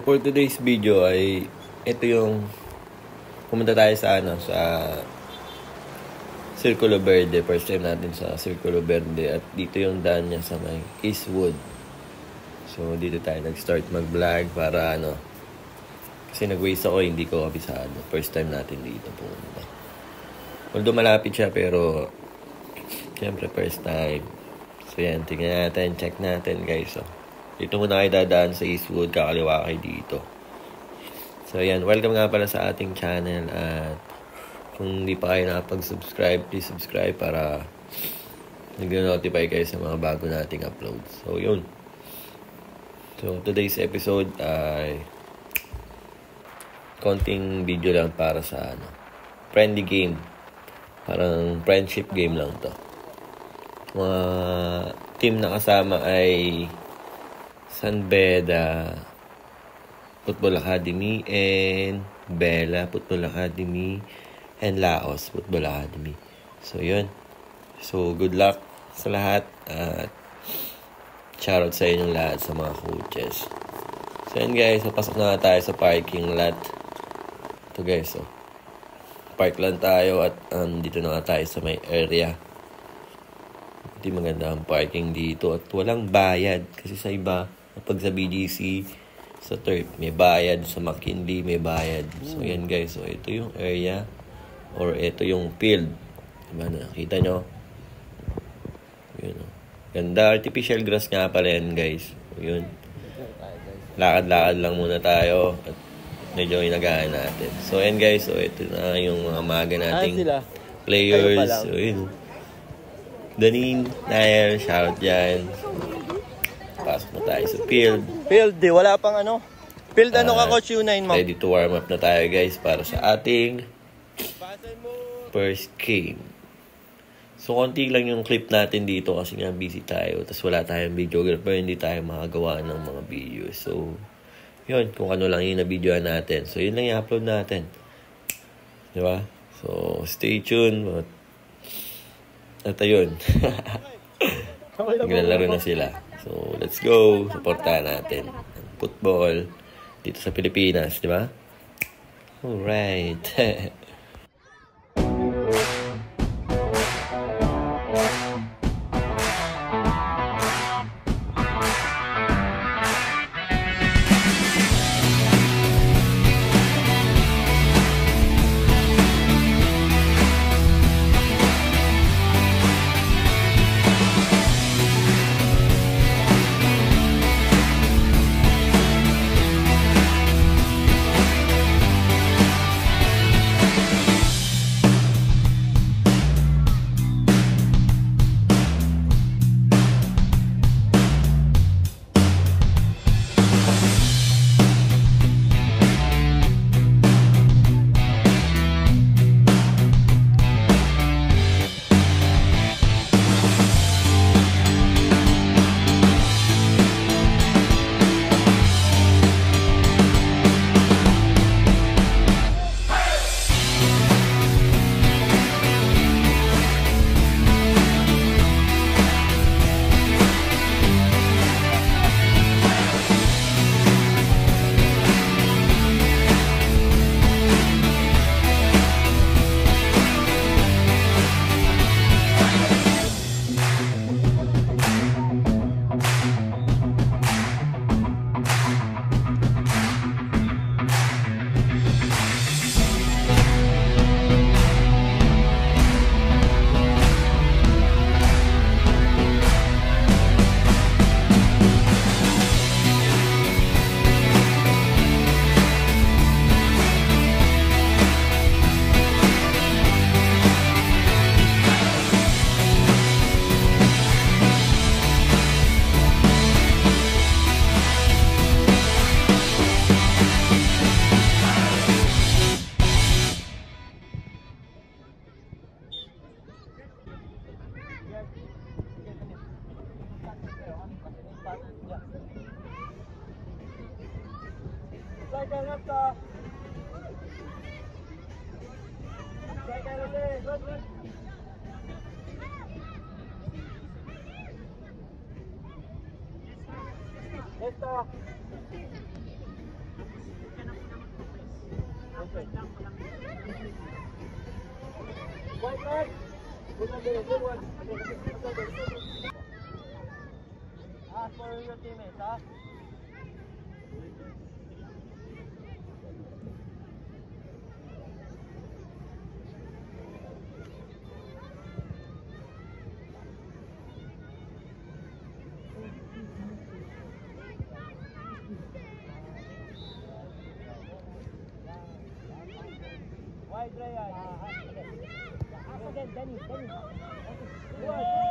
for today's video ay ito yung pumunta tayo sa Círculo Verde. First time natin sa Círculo Verde at dito yung daan niya sa may Eastwood. So dito tayo nag-start mag-vlog para kasi nag-waste ako, hindi ko kabisado. First time natin dito pumunta. Although malapit siya pero siyempre first time. So yan, tingnan natin, check natin guys. So, dito muna kayo dadaan sa Eastwood, kakaliwa kayo dito. So yan, welcome nga pala sa ating channel. At kung hindi pa kayo nakapag-subscribe, please subscribe para nag-notify kayo sa mga bago nating uploads. So yun. So today's episode ay konting video lang para sa friendly game. Parang friendship game lang to. Mga team na kasama ay San Beda Football Academy and Bella Football Academy and Laos Football Academy. So yun. So good luck sa lahat at shoutout sa inyong lahat sa mga coaches. So yun guys, papasok na tayo sa parking lot. Ito guys, park lang tayo at dito na tayo sa may area. Hindi maganda ang parking dito at walang bayad kasi sa iba, pag sa BGC, sa Turf, may bayad. Sa McKinley, may bayad. So, yan guys. So, ito yung area or ito yung field. Diba, nakita nyo? Yun, ganda. Artificial grass nga pala yan guys. So, yun. Lakad-lakad lang muna tayo at medyo inagaan natin. So, yan guys. So, ito na yung mga maga nating players. So, yun. Danin, Nair, shoutout dyan. Pasok na tayo sa field. Field, wala pang Field ka, Coach U9 mo? Ready to warm up na tayo guys para sa ating first game. So, konti lang yung clip natin dito kasi nga busy tayo. Tapos wala tayong videographer, hindi tayo makagawa ng mga video. So, yun, kung ano lang yung na-videoan natin. So, yun lang i-upload natin. Diba? So, stay tuned. At ayun. Naglalaro na sila. So, let's go. Supportahan natin ang football dito sa Pilipinas, di ba? Alright. Esta. White card. Good one, good one. Ask for your teammates, ha? Wide, Ryan. Again, Danny. Good.